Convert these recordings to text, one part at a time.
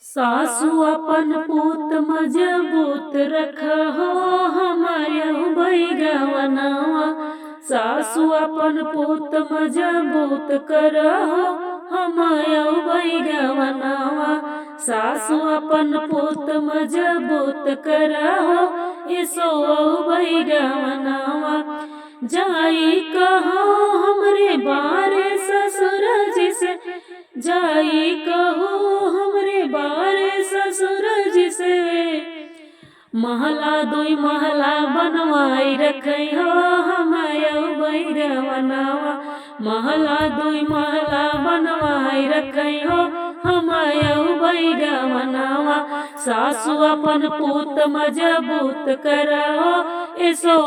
सासु अपन पूत मजबूत रखहो हमायहु बैगवनवा। सासु अपन पूत मजबूत करहो हमायहु बैगवनवा। सासु अपन पूत मजबूत करहो इसो बैगवनवा। जाई कहो हमरे बारे ससुर जी से, जाई कहो हमरे बारे ससुर जी से। महला दुई महला बनवाई रखै हो हमायहु बैगवनवा। महला दुई महला बनवाई रखै हो हमायहु बैगवनवा। सासु अपन पूत मजबूत करहो इसो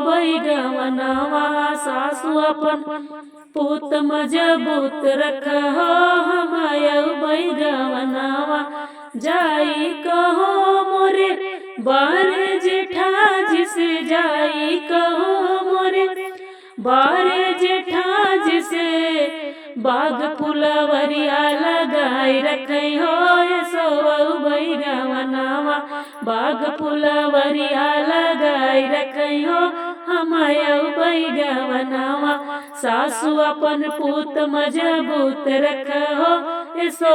बैगवनवा। सासु अपन पूत मजबूत रखहो हमायहु बैगवनवा। जाई कहो मोरे बारे जेठा जी से, जाई कहो मोरे बारे जेठा जी से। बाग फुलवरिया लगाई रखै हो इसो बैगवनवा। बाग फुलवरिया लगाई रखै हो हमायहु बैगवनवा। सासु अपन पूत मजबूत रखहो इसो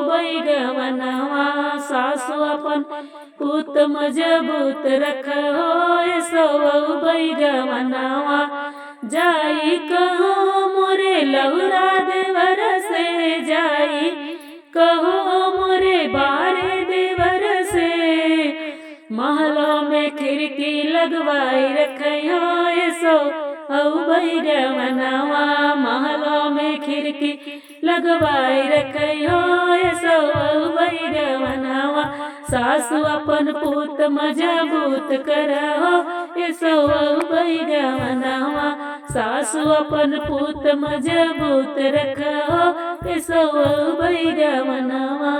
बैगवनवा। सासु अपन पूत मजबूत रखहो इसो बैगवनवा। जाई कहो मोरे लहुरा देवर से, जाई कहो मोरे बारे देवर से। महलों में खिड़की लगवाई रखै हो इसो बैगवनवा। महलों में खिड़की लगवाई रखै हो इसो बैगवनवा। सासु अपन पूत मजबूत करहो इसो बैगवनवा। सासु अपन पूत मजबूत रखहो इसो बैगवनवा।